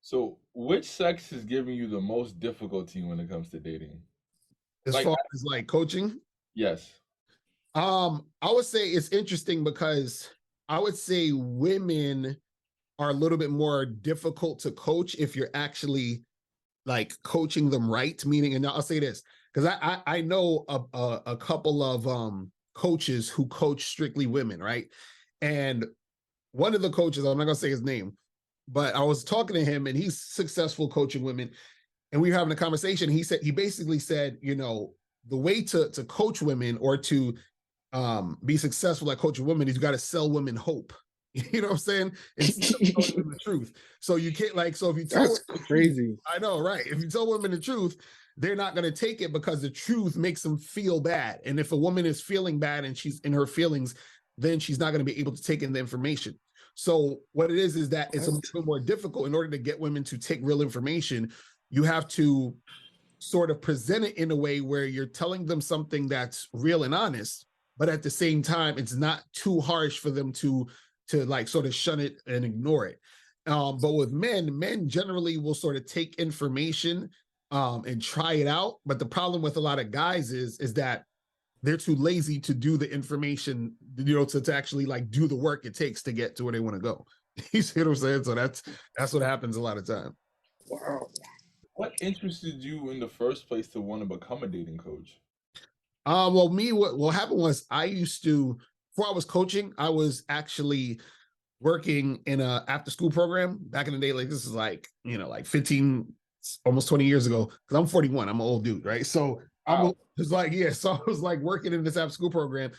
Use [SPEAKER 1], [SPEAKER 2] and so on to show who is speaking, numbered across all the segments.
[SPEAKER 1] So, which sex is giving you the most difficulty when it comes to dating?
[SPEAKER 2] As
[SPEAKER 1] Like,
[SPEAKER 2] far as like coaching.
[SPEAKER 1] yes.
[SPEAKER 2] I would say it's interesting because I would say women are a little bit more difficult to coach if you're actually like coaching them right. Meaning, and I'll say this because I know a couple of coaches who coach strictly women, right? And one of the coaches, I'm not gonna say his name, but I was talking to him and he's successful coaching women, and we were having a conversation. He basically said, the way to coach women or to be successful at coaching women is you got to sell women hope. You know what I'm saying? Instead of telling them the truth. So you can't so if you tell
[SPEAKER 3] That's
[SPEAKER 2] women the truth,
[SPEAKER 3] crazy.
[SPEAKER 2] I know, right? If you tell women the truth, they're not going to take it because the truth makes them feel bad. And if a woman is feeling bad and she's in her feelings, then she's not going to be able to take in the information. So what it is that it's a little bit more difficult. In order to get women to take real information, you have to sort of present it in a way where you're telling them something that's real and honest, but at the same time, it's not too harsh for them to like sort of shun it and ignore it. But with men generally will sort of take information and try it out. But the problem with a lot of guys is that they're too lazy to do the information, to actually like do the work it takes to get to where they want to go. You see what I'm saying? So that's what happens a lot of time.
[SPEAKER 3] Wow.
[SPEAKER 1] What interested you in the first place to want to become a dating coach?
[SPEAKER 2] Well, what happened was I used to, before I was coaching, I was actually working in a after school program back in the day. Like this is like, like 15, almost 20 years ago. Cause I'm 41. I'm an old dude, right? So
[SPEAKER 1] Wow.
[SPEAKER 2] so I was like working in this after school program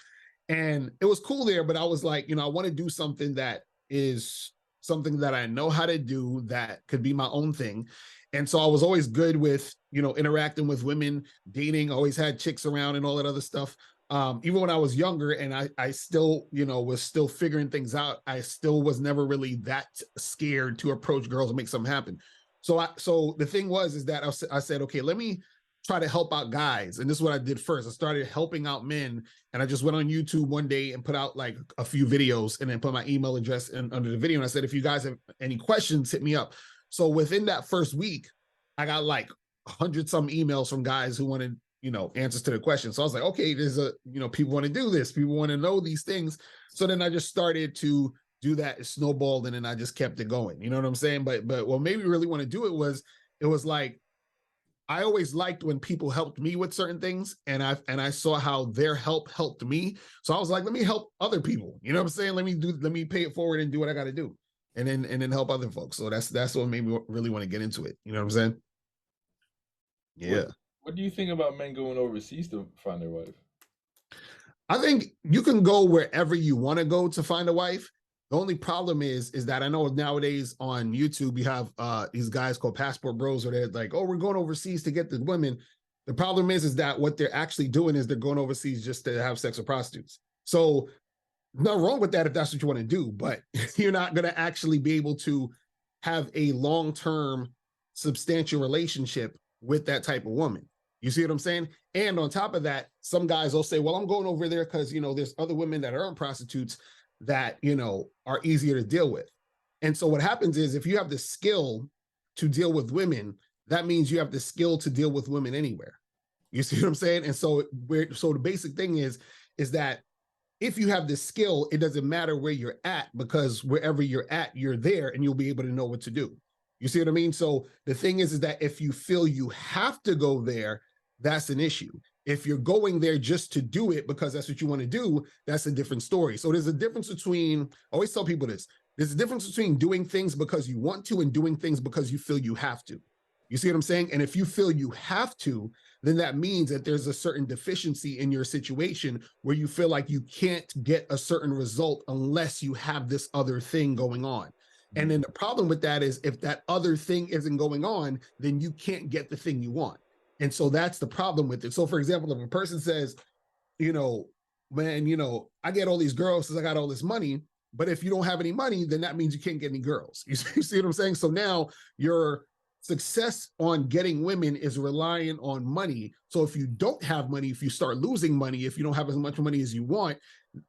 [SPEAKER 2] and it was cool there, but I was like, I want to do something that is something that I know how to do that could be my own thing. And so I was always good with, interacting with women, dating, always had chicks around and all that other stuff. Even when I was younger and I still, was still figuring things out, I still was never really that scared to approach girls and make something happen. So the thing is that I said, okay, let me try to help out guys. And this is what I did first. I started helping out men, and I just went on YouTube one day and put out like a few videos and then put my email address under the video. And I said, if you guys have any questions, hit me up. So within that first week, I got like 100 some emails from guys who wanted, answers to the questions. So I was like, okay, there's people want to do this. People want to know these things. So then I just started to do that. It snowballed and then I just kept it going. You know what I'm saying? But what made me really want to do it was like, I always liked when people helped me with certain things, and I saw how their help helped me. So I was like, let me help other people. You know what I'm saying? Let me pay it forward and do what I got to do, and then help other folks. So that's what made me really want to get into it. You know what I'm saying?
[SPEAKER 1] What
[SPEAKER 2] Yeah.
[SPEAKER 1] What do you think about men going overseas to find their wife?
[SPEAKER 2] I think you can go wherever you want to go to find a wife. The only problem is that I know nowadays on YouTube you have these guys called passport bros where they're like, oh, we're going overseas to get the women. The problem is that what they're actually doing is they're going overseas just to have sex with prostitutes. So nothing wrong with that if that's what you want to do, but you're not going to actually be able to have a long-term substantial relationship with that type of woman. You see what I'm saying? And on top of that, some guys will say, well, I'm going over there because, there's other women that aren't prostitutes that, are easier to deal with. And so what happens is if you have the skill to deal with women, that means you have the skill to deal with women anywhere. You see what I'm saying? And so the basic thing is that if you have the skill, it doesn't matter where you're at because wherever you're at, you're there and you'll be able to know what to do. You see what I mean? So the thing is that if you feel you have to go there, that's an issue. If you're going there just to do it because that's what you want to do, that's a different story. So there's a difference between, I always tell people this, there's a difference between doing things because you want to and doing things because you feel you have to. You see what I'm saying? And if you feel you have to, then that means that there's a certain deficiency in your situation where you feel like you can't get a certain result unless you have this other thing going on. And then the problem with that is if that other thing isn't going on, then you can't get the thing you want. And so that's the problem with it. So for example, if a person says, man, I get all these girls because I got all this money, but if you don't have any money, then that means you can't get any girls. You see what I'm saying? So now your success on getting women is relying on money. So if you don't have money, if you start losing money, if you don't have as much money as you want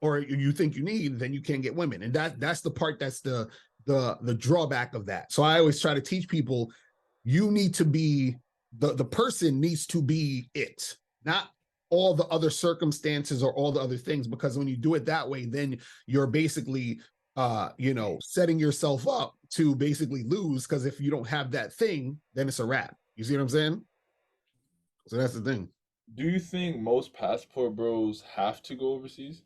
[SPEAKER 2] or you think you need, then you can't get women. And that's the part that's the the drawback of that. So I always try to teach people, you need to be the person needs to be it, not all the other circumstances or all the other things, because when you do it that way, then you're basically setting yourself up to basically lose, because if you don't have that thing, then it's a wrap. You see what I'm saying? So that's the thing.
[SPEAKER 1] Do you think most passport bros have to go overseas?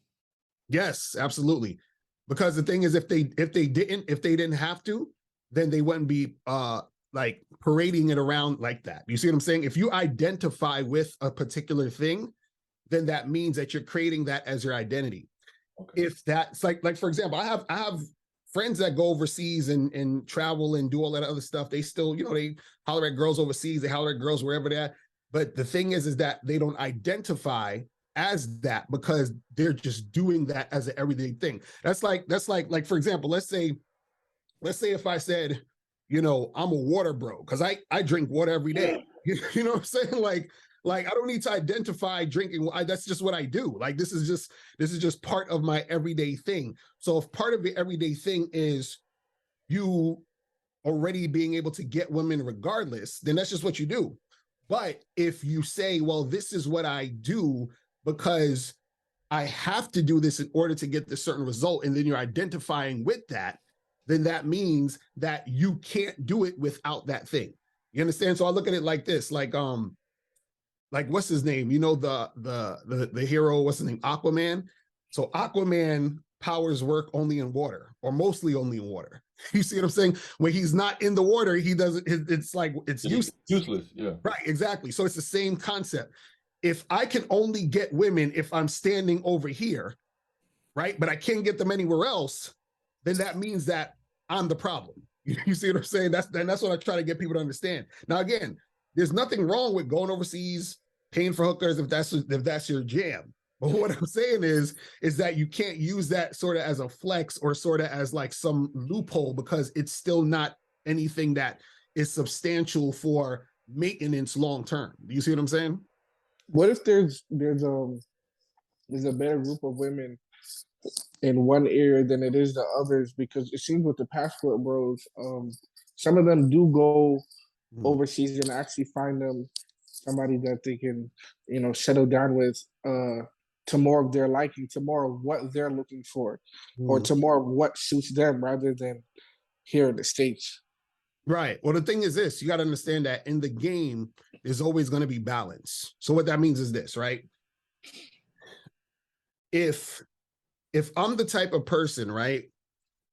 [SPEAKER 2] Yes, absolutely. Because the thing is, if they didn't have to, then they wouldn't be like parading it around like that. You see what I'm saying? If you identify with a particular thing, then that means that you're creating that as your identity.
[SPEAKER 1] Okay.
[SPEAKER 2] If that's like for example, I have friends that go overseas and travel and do all that other stuff. They still, they holler at girls overseas, they holler at girls wherever they're at. But the thing is that they don't identify as that because they're just doing that as an everyday thing. That's like for example, let's say if I said, I'm a water bro because I drink water every day. You know what I'm saying? Like I don't need to identify drinking. That's just what I do. Like this is just part of my everyday thing. So if part of the everyday thing is you already being able to get women regardless, then that's just what you do. But if you say, well, this is what I do because I have to do this in order to get this certain result, and then you're identifying with that, then that means that you can't do it without that thing. You understand? So I look at it like this, like what's his name? The hero, what's his name? Aquaman. So Aquaman powers work only in water, or mostly only in water. You see what I'm saying? When he's not in the water, he doesn't, it's like, it's useless.
[SPEAKER 1] Useless, yeah.
[SPEAKER 2] Right, exactly. So it's the same concept. If I can only get women if I'm standing over here, right, but I can't get them anywhere else, then that means that I'm the problem. You see what I'm saying? That's what I try to get people to understand. Now, again, there's nothing wrong with going overseas, paying for hookers if that's your jam. But what I'm saying is that you can't use that sort of as a flex or sort of as like some loophole, because it's still not anything that is substantial for maintenance long term. Do you see what I'm saying?
[SPEAKER 3] What if there's a better group of women in one area than it is the others? Because it seems with the passport bros, some of them do go overseas and actually find them somebody that they can, settle down with to more of their liking, to more of what they're looking for, or to more of what suits them rather than here in the States.
[SPEAKER 2] Right. Well, the thing is this, you got to understand that in the game, there's always going to be balance. So what that means is this, right? If I'm the type of person, right,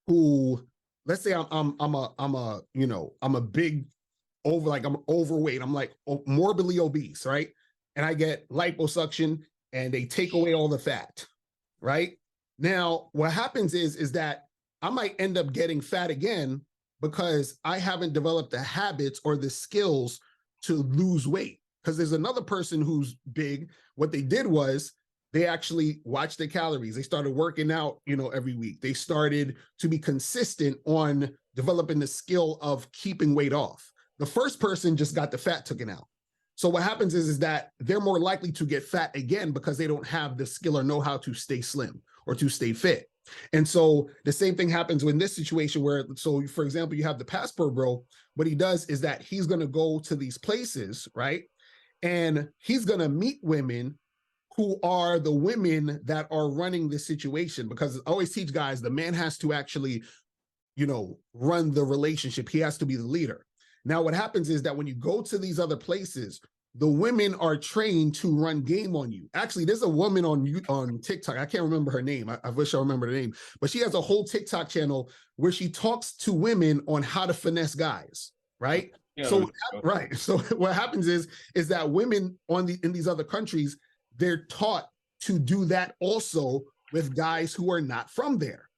[SPEAKER 2] who, let's say I'm a big I'm overweight, I'm like morbidly obese, right? And I get liposuction and they take away all the fat, right? Now, what happens is that I might end up getting fat again because I haven't developed the habits or the skills to lose weight. Because there's another person who's big. What they did was they actually watched their calories. They started working out, every week. They started to be consistent on developing the skill of keeping weight off. The first person just got the fat taken out. So what happens is that they're more likely to get fat again because they don't have the skill or know how to stay slim or to stay fit. And so the same thing happens in this situation where, so for example, you have the passport bro. What he does is that he's going to go to these places, right? And he's going to meet women who are the women that are running this situation, because I always teach guys, the man has to actually, run the relationship. He has to be the leader. Now, what happens is that when you go to these other places, the women are trained to run game on you. Actually, there's a woman on TikTok. I can't remember her name. I wish I remember the name, but she has a whole TikTok channel where she talks to women on how to finesse guys, right? Yeah, so right. So what happens is that women in these other countries, they're taught to do that also with guys who are not from there.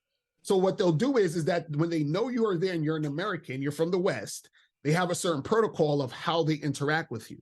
[SPEAKER 2] So what they'll do is that when they know you are there and you're an American, you're from the West, they have a certain protocol of how they interact with you.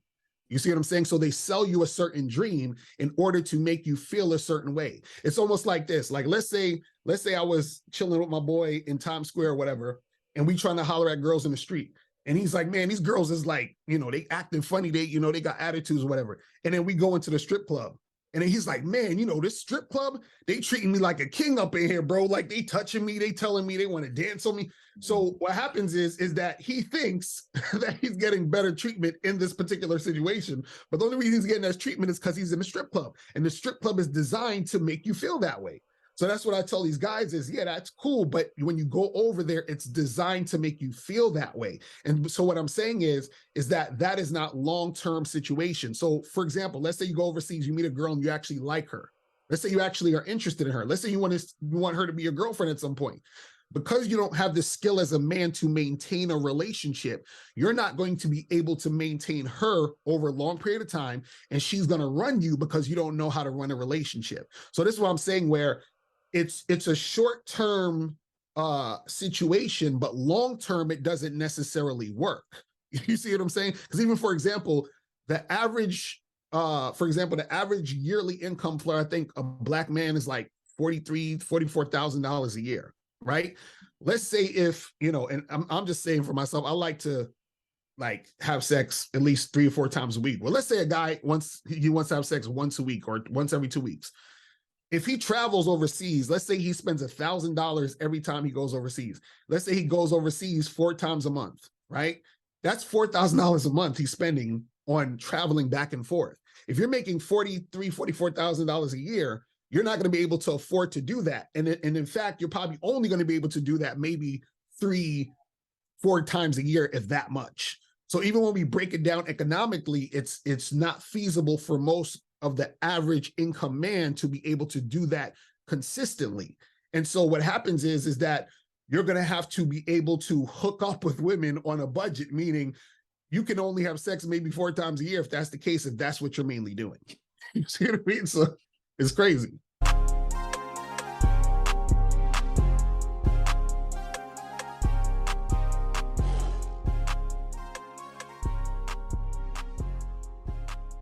[SPEAKER 2] You see what I'm saying? So they sell you a certain dream in order to make you feel a certain way. It's almost like this. Like, let's say I was chilling with my boy in Times Square or whatever, and we trying to holler at girls in the street. And he's like, man, these girls is like, they acting funny. They got attitudes or whatever. And then we go into the strip club And then he's like, man, you know, this strip club, they treating me like a king up in here, bro. Like they touching me, they telling me they want to dance on me. So what happens is that he thinks that he's getting better treatment in this particular situation. But the only reason he's getting that treatment is because he's in a strip club. And the strip club is designed to make you feel that way. So that's what I tell these guys is, yeah, that's cool. But when you go over there, it's designed to make you feel that way. And so what I'm saying is that is not long-term situation. So for example, let's say you go overseas, you meet a girl and you actually like her. Let's say you actually are interested in her. Let's say you want her to be your girlfriend at some point. Because you don't have the skill as a man to maintain a relationship, you're not going to be able to maintain her over a long period of time. And she's going to run you because you don't know how to run a relationship. So this is what I'm saying, where it's a short-term situation, but long-term, it doesn't necessarily work. You see what I'm saying? Because even, for example, the average yearly income for, I think, a Black man is like $44,000 a year, right? Let's say if, you know, and I'm just saying for myself, I like to like have sex at least 3 or 4 times a week. Well, let's say a guy wants to have sex once a week or once every 2 weeks. If he travels overseas, let's say he spends $1,000 every time he goes overseas. Let's say he goes overseas 4 times a month, right? That's $4,000 a month he's spending on traveling back and forth. If you're making $44,000 a year, you're not going to be able to afford to do that. And in fact, you're probably only going to be able to do that maybe 3-4 times a year, if that much. So even when we break it down economically, it's not feasible for most of the average income man to be able to do that consistently. And so what happens is that you're going to have to be able to hook up with women on a budget, meaning you can only have sex maybe 4 times a year if that's the case, if that's what you're mainly doing. You see what I mean? So it's crazy.